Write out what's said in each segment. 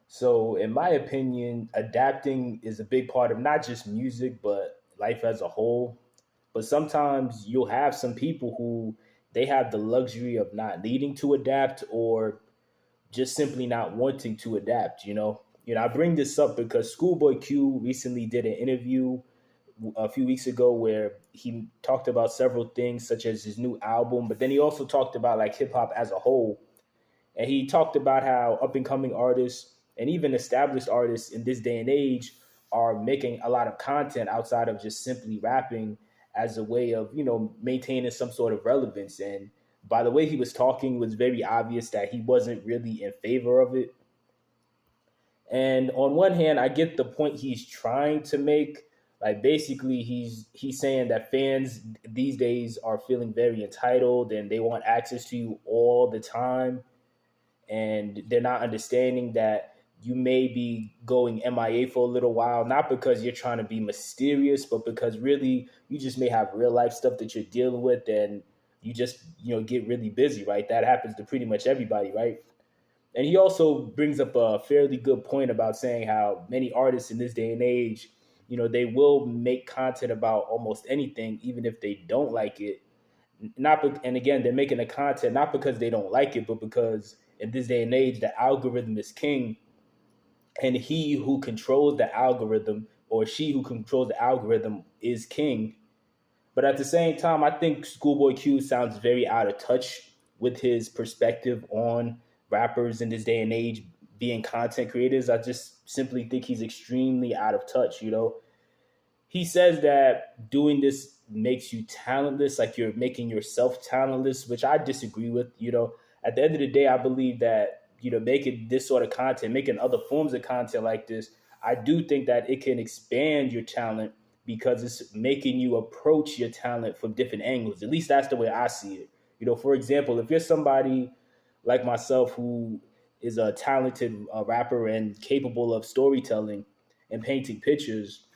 So, in my opinion, adapting is a big part of not just music, but life as a whole. But sometimes you'll have some people who they have the luxury of not needing to adapt or just simply not wanting to adapt, I bring this up because Schoolboy Q recently did an interview a few weeks ago where he talked about several things such as his new album, but then he also talked about like hip hop as a whole. And he talked about how up and coming artists and even established artists in this day and age are making a lot of content outside of just simply rapping as a way of, maintaining some sort of relevance. And by the way he was talking, it was very obvious that he wasn't really in favor of it. And on one hand, I get the point he's trying to make. Like basically he's saying that fans these days are feeling very entitled and they want access to you all the time, and they're not understanding that you may be going MIA for a little while, not because you're trying to be mysterious, but because really you just may have real life stuff that you're dealing with, and you just get really busy, right? That happens to pretty much everybody, right? And he also brings up a fairly good point about saying how many artists in this day and age, they will make content about almost anything, even if they don't like it. And again, they're making the content not because they don't like it, but because in this day and age, the algorithm is king, and he who controls the algorithm or she who controls the algorithm is king. But at the same time, I think Schoolboy Q sounds very out of touch with his perspective on rappers in this day and age being content creators. I just simply think he's extremely out of touch. He says that doing this makes you talentless, like you're making yourself talentless, which I disagree with. At the end of the day, I believe that, making this sort of content, making other forms of content like this, I do think that it can expand your talent because it's making you approach your talent from different angles. At least that's the way I see it. For example, if you're somebody like myself who is a talented rapper and capable of storytelling and painting pictures,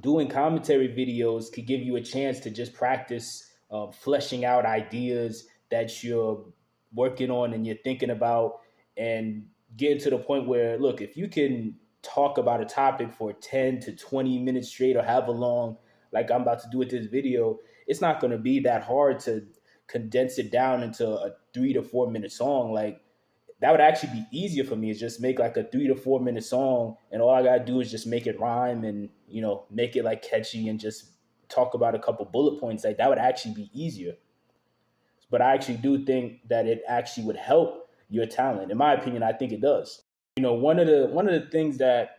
doing commentary videos could give you a chance to just practice fleshing out ideas that you're working on and you're thinking about, and getting to the point where, look, if you can talk about a topic for 10 to 20 minutes straight or however long, like I'm about to do with this video, it's not going to be that hard to condense it down into a 3 to 4 minute song. Like, that would actually be easier for me, is just make like a 3 to 4 minute song, and all I gotta do is just make it rhyme and make it like catchy and just talk about a couple bullet points. Like, that would actually be easier. But I actually do think that it actually would help your talent. In my opinion, I think it does. One of the things that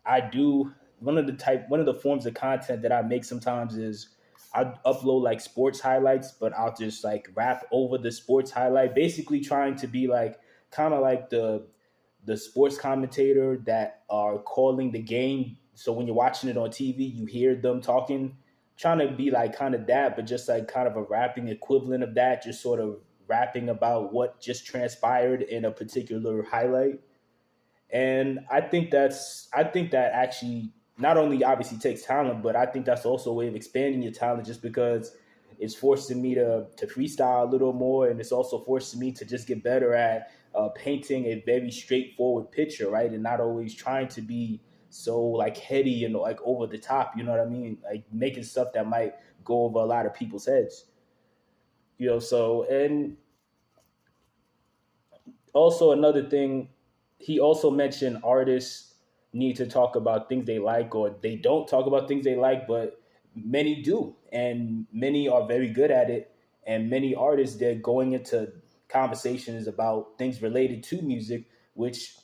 I do, one of the forms of content that I make sometimes is I upload like sports highlights, but I'll just like rap over the sports highlight, basically trying to be like kind of like the sports commentator that are calling the game. So when you're watching it on TV, you hear them talking, trying to be like kind of that, but just like kind of a rapping equivalent of that, just sort of rapping about what just transpired in a particular highlight. And I think that actually not only obviously takes talent, but I think that's also a way of expanding your talent, just because it's forcing me to freestyle a little more, and it's also forcing me to just get better at painting a very straightforward picture, right? And not always trying to be so like heady and like over the top. You know what I mean? Like making stuff that might go over a lot of people's heads. So, and also another thing, he also mentioned artists need to talk about things they like, or they don't talk about things they like, but many do, and many are very good at it. And many artists, they're going into conversations about things related to music, which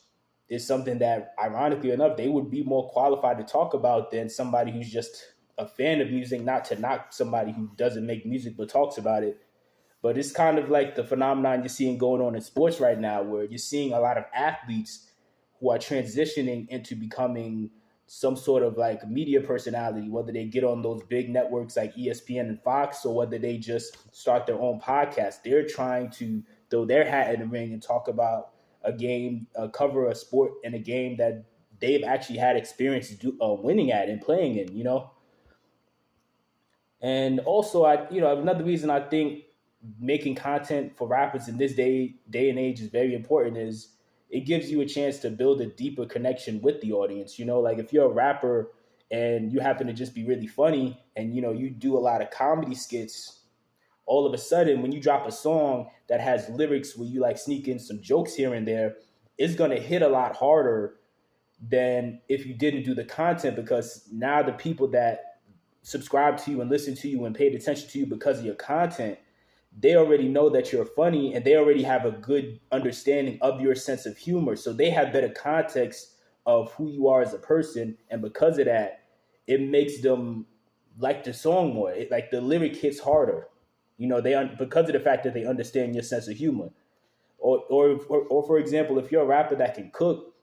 is something that ironically enough they would be more qualified to talk about than somebody who's just a fan of music. Not to knock somebody who doesn't make music but talks about it, but it's kind of like the phenomenon you're seeing going on in sports right now, where you're seeing a lot of athletes who are transitioning into becoming some sort of like media personality, whether they get on those big networks like ESPN and Fox, or whether they just start their own podcast. They're trying to throw their hat in the ring and talk about a game, cover a sport in a game that they've actually had experience winning at and playing in. And also, another reason I think making content for rappers in this day and age is very important it gives you a chance to build a deeper connection with the audience. Like if you're a rapper and you happen to just be really funny and you do a lot of comedy skits, all of a sudden when you drop a song that has lyrics where you like sneak in some jokes here and there, it's going to hit a lot harder than if you didn't do the content, because now the people that subscribe to you and listen to you and paid attention to you because of your content, they already know that you're funny and they already have a good understanding of your sense of humor. So they have better context of who you are as a person. And because of that, it makes them like the song more. Like the lyric hits harder. Because of the fact that they understand your sense of humor. Or for example, if you're a rapper that can cook,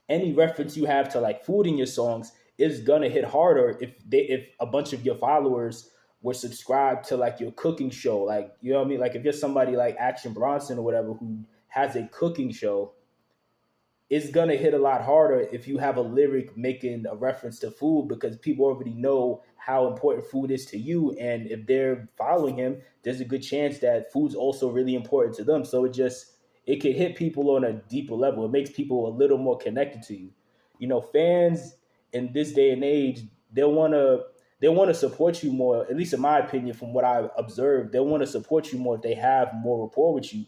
any reference you have to like food in your songs is gonna hit harder if a bunch of your followers were subscribed to like your cooking show. Like, you know what I mean? Like if you're somebody like Action Bronson or whatever who has a cooking show, it's gonna hit a lot harder if you have a lyric making a reference to food, because people already know how important food is to you. And if they're following him, there's a good chance that food's also really important to them. So it can hit people on a deeper level. It makes people a little more connected to you. Fans in this day and age, they want to support you more. At least in my opinion, from what I've observed, they want to support you more if they have more rapport with you,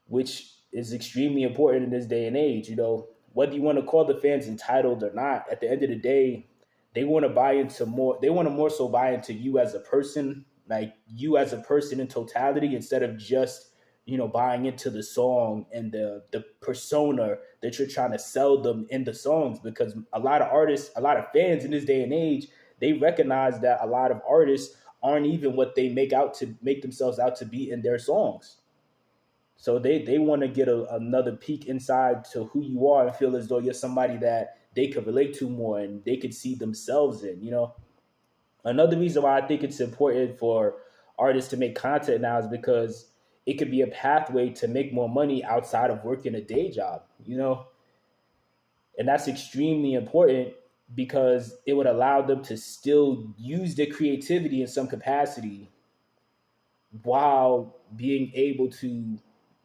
which is extremely important in this day and age. Whether you want to call the fans entitled or not, at the end of the day, they want to buy into more. They want to more so buy into you as a person, like you as a person in totality, instead of just buying into the song and the persona that you're trying to sell them in the songs. Because a lot of artists, a lot of fans in this day and age, they recognize that a lot of artists aren't even what they make themselves out to be in their songs. So they want to get another peek inside to who you are and feel as though you're somebody that they could relate to more and they could see themselves in. Another reason why I think it's important for artists to make content now is because it could be a pathway to make more money outside of working a day job. And that's extremely important because it would allow them to still use their creativity in some capacity while being able to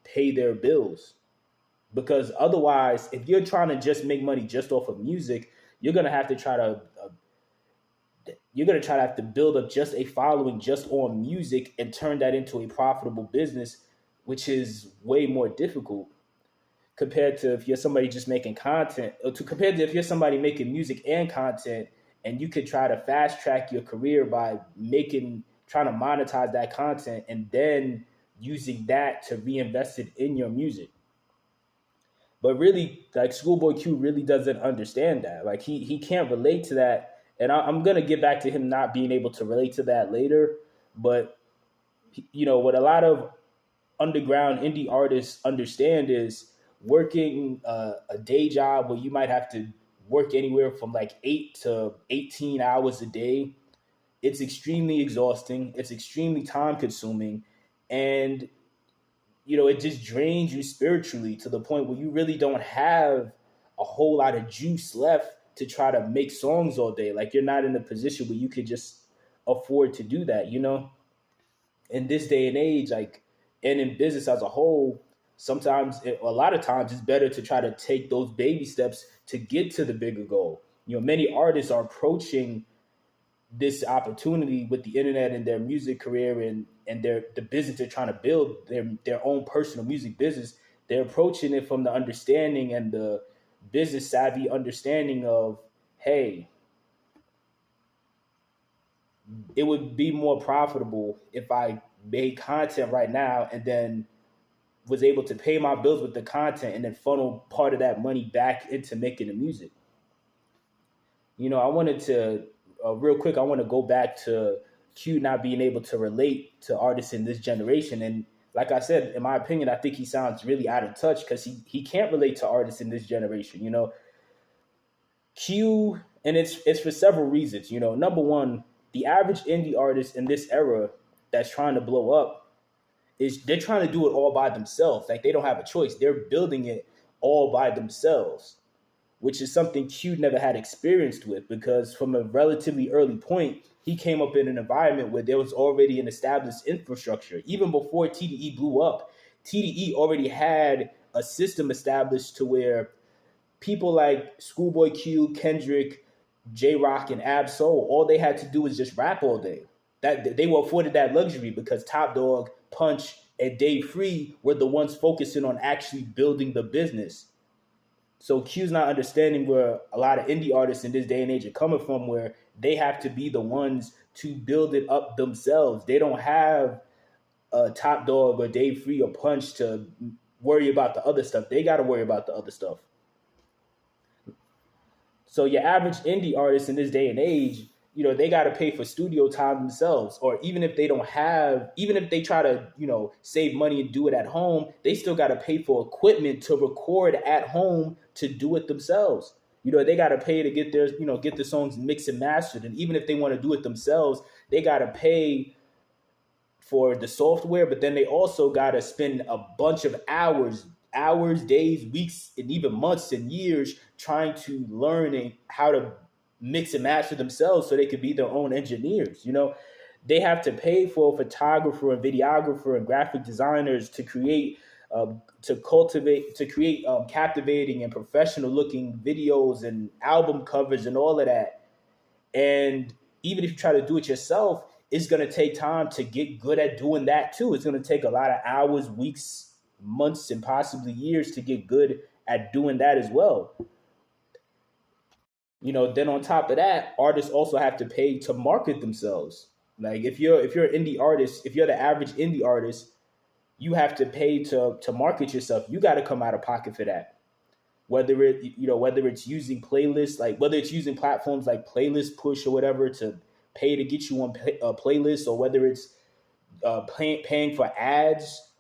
pay their bills. Because otherwise, if you're trying to just make money just off of music, you're gonna have to have to build up just a following just on music and turn that into a profitable business, which is way more difficult compared to if you're somebody just making content, compared to if you're somebody making music and content, and you could try to fast track your career by trying to monetize that content and then using that to reinvest it in your music. But really, like ScHoolboy Q really doesn't understand that. Like he can't relate to that. And I'm gonna get back to him not being able to relate to that later. But what a lot of underground indie artists understand is working a day job where you might have to work anywhere from like 8 to 18 hours a day. It's extremely exhausting. It's extremely time consuming. And it just drains you spiritually to the point where you really don't have a whole lot of juice left to try to make songs all day. Like you're not in a position where you could just afford to do that. In this day and age, like, and in business as a whole, a lot of times it's better to try to take those baby steps to get to the bigger goal. Many artists are approaching this opportunity with the internet and their music career and the business they're trying to build, their own personal music business. They're approaching it from the understanding and the business savvy understanding of, hey, it would be more profitable if I made content right now and then was able to pay my bills with the content and then funnel part of that money back into making the music. I wanted to real quick, I want to go back to Q not being able to relate to artists in this generation. And like I said, in my opinion, I think he sounds really out of touch because he can't relate to artists in this generation. Q, and it's for several reasons. Number one, the average indie artist in this era that's trying to blow up they're trying to do it all by themselves. Like they don't have a choice. They're building it all by themselves, which is something Q never had experience with, because from a relatively early point, he came up in an environment where there was already an established infrastructure. Even before TDE blew up, TDE already had a system established to where people like Schoolboy Q, Kendrick, J Rock, and Ab Soul, all they had to do was just rap all day. That they were afforded that luxury because Top Dog, Punch, and Dave Free were the ones focusing on actually building the business. So Q's not understanding where a lot of indie artists in this day and age are coming from, where they have to be the ones to build it up themselves. They don't have a Top Dog or Dave Free or Punch to worry about the other stuff. They got to worry about the other stuff. So your average indie artist in this day and age, they got to pay for studio time themselves. Or even if they don't have, even if they try to, save money and do it at home, they still got to pay for equipment to record at home to do it themselves. They got to pay to get their, get the songs mixed and mastered. And even if they want to do it themselves, they got to pay for the software, but then they also got to spend a bunch of hours, days, weeks, and even months and years trying to learn how to mix and master themselves so they could be their own engineers. They have to pay for a photographer and videographer and graphic designers to create, to create captivating and professional looking videos and album covers and all of that. And even if you try to do it yourself, it's going to take time to get good at doing that too. It's going to take a lot of hours, weeks, months, and possibly years to get good at doing that as well. Then on top of that, artists also have to pay to market themselves. Like if you're an indie artist, if you're the average indie artist, you have to pay to market yourself. You got to come out of pocket for that. Whether it's using playlists, like whether it's using platforms like Playlist Push or whatever to pay to get you on a playlist, or whether it's paying for ads,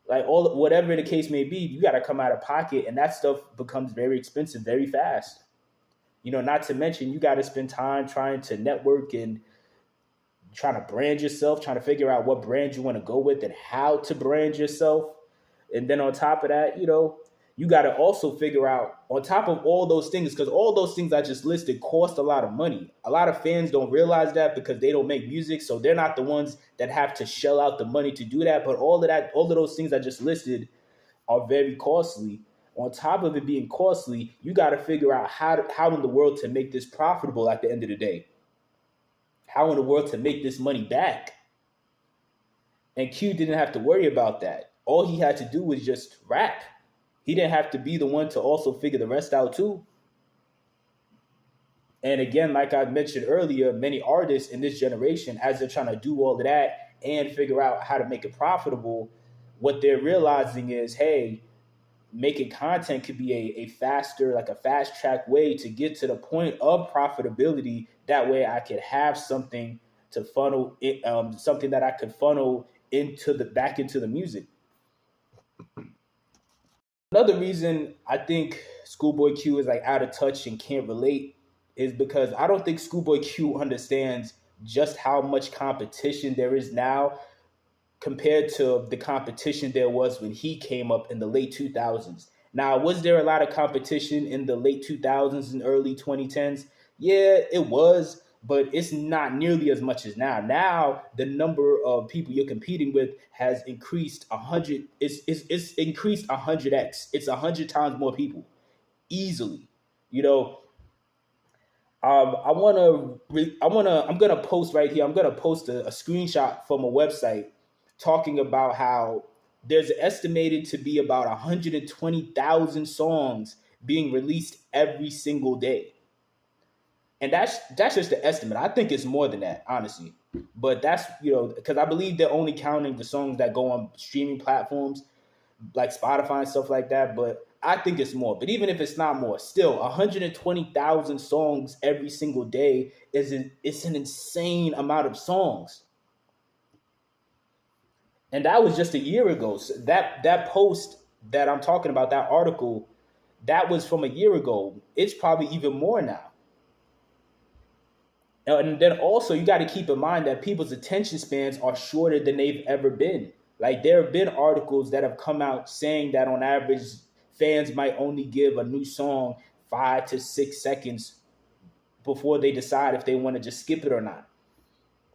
like whatever the case may be, you got to come out of pocket, and that stuff becomes very expensive very fast. Not to mention you got to spend time trying to network and trying to brand yourself, trying to figure out what brand you want to go with and how to brand yourself. And then on top of that, you got to also figure out, on top of all those things, because all those things I just listed cost a lot of money. A lot of fans don't realize that because they don't make music, so they're not the ones that have to shell out the money to do that. But all of those things I just listed are very costly. On top of it being costly, you got to figure out how in the world to make this profitable at the end of the day. How in the world to make this money back. And Q didn't have to worry about that. All he had to do was just rap. He didn't have to be the one to also figure the rest out too. And again, like I mentioned earlier, many artists in this generation, as they're trying to do all of that and figure out how to make it profitable, what they're realizing is, hey, making content could be a faster, like a fast track way to get to the point of profitability. That way I could have something to funnel it, something that I could funnel back into the music. Another reason I think Schoolboy Q is like out of touch and can't relate is because I don't think Schoolboy Q understands just how much competition there is now compared to the competition there was when he came up in the late 2000s. Now, was there a lot of competition in the late 2000s and early 2010s? Yeah, it was, but it's not nearly as much as now. Now, the number of people you're competing with has increased 100. It's increased 100x. It's 100 times more people, easily. You know, I'm gonna post right here. I'm gonna post a screenshot from a website talking about how there's estimated to be about 120,000 songs being released every single day. And that's just the estimate. I think it's more than that, honestly. But that's, because I believe they're only counting the songs that go on streaming platforms like Spotify and stuff like that. But I think it's more. But even if it's not more, still 120,000 songs every single day it's an insane amount of songs. And that was just a year ago. So that post that I'm talking about, that article, that was from a year ago. It's probably even more now. And then also you got to keep in mind that people's attention spans are shorter than they've ever been. Like there have been articles that have come out saying that on average, fans might only give a new song 5 to 6 seconds before they decide if they want to just skip it or not.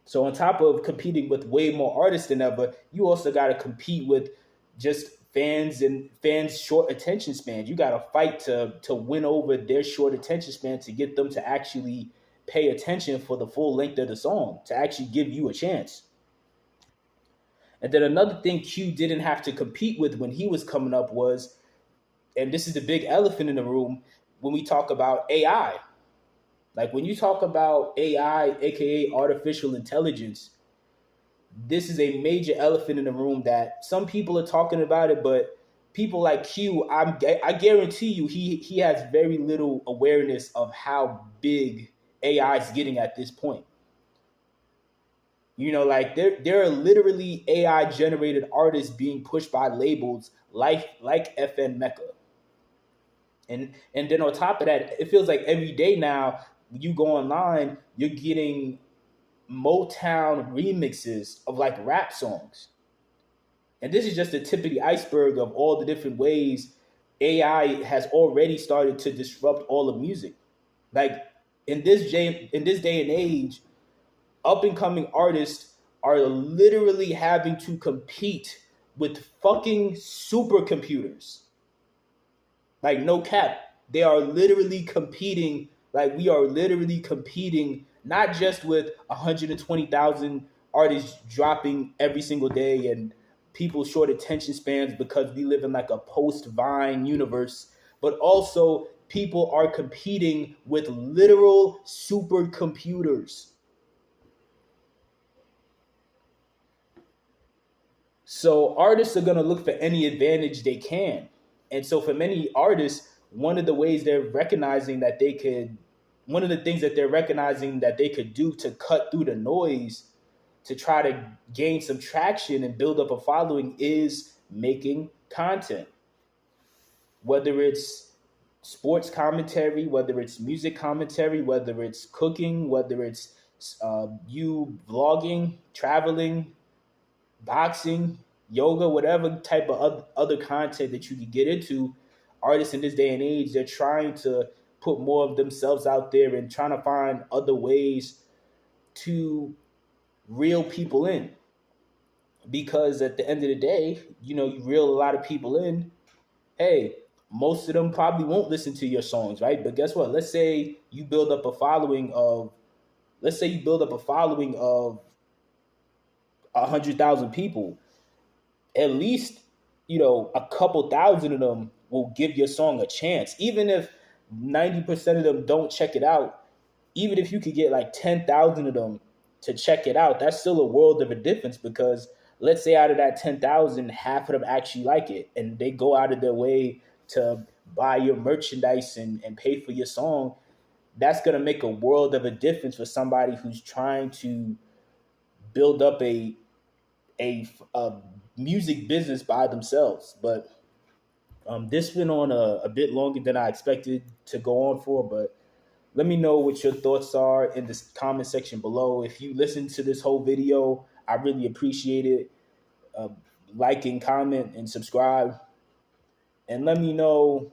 So on top of competing with way more artists than ever, you also got to compete with just fans short attention spans. You got to fight to win over their short attention span to get them to actually pay attention for the full length of the song, to actually give you a chance. And then another thing Q didn't have to compete with when he was coming up was, and this is the big elephant in the room, when we talk about AI. Like when you talk about AI, aka artificial intelligence, this is a major elephant in the room that some people are talking about it, but people like Q, I guarantee you, he has very little awareness of how big AI is getting at this point. You know, like there are literally AI generated artists being pushed by labels like FN Mecca. And then on top of that, it feels like every day now you go online, you're getting Motown remixes of like rap songs. And this is just the tip of the iceberg of all the different ways AI has already started to disrupt all of music. Like in this day and age, up and coming artists are literally having to compete with fucking supercomputers. Like no cap, they are literally competing. Like we are literally competing not just with 120,000 artists dropping every single day and people's short attention spans because we live in like a post Vine universe, but also people are competing with literal supercomputers. So artists are going to look for any advantage they can. And so for many artists, one of the ways they're recognizing that they could, one of the things that they're recognizing that they could do to cut through the noise to try to gain some traction and build up a following is making content. Whether it's sports commentary, whether it's music commentary, whether it's cooking, whether it's you vlogging, traveling, boxing, yoga, whatever type of other content that you can get into, artists in this day and age, they're trying to put more of themselves out there and trying to find other ways to reel people in. Because at the end of the day, you know, you reel a lot of people in, hey, most of them probably won't listen to your songs, right? But guess what? Let's say you build up a following of 100,000 people, at least, you know, a couple thousand of them will give your song a chance. Even if 90% of them don't check it out, even if you could get like 10,000 of them to check it out, that's still a world of a difference. Because let's say out of that 10,000, half of them actually like it and they go out of their way to buy your merchandise and pay for your song. That's going to make a world of a difference for somebody who's trying to build up a music business by themselves. But this went on a bit longer than I expected to go on for. But let me know what your thoughts are in the comment section below. If you listen to this whole video, I really appreciate it. Like and comment and subscribe. And let me know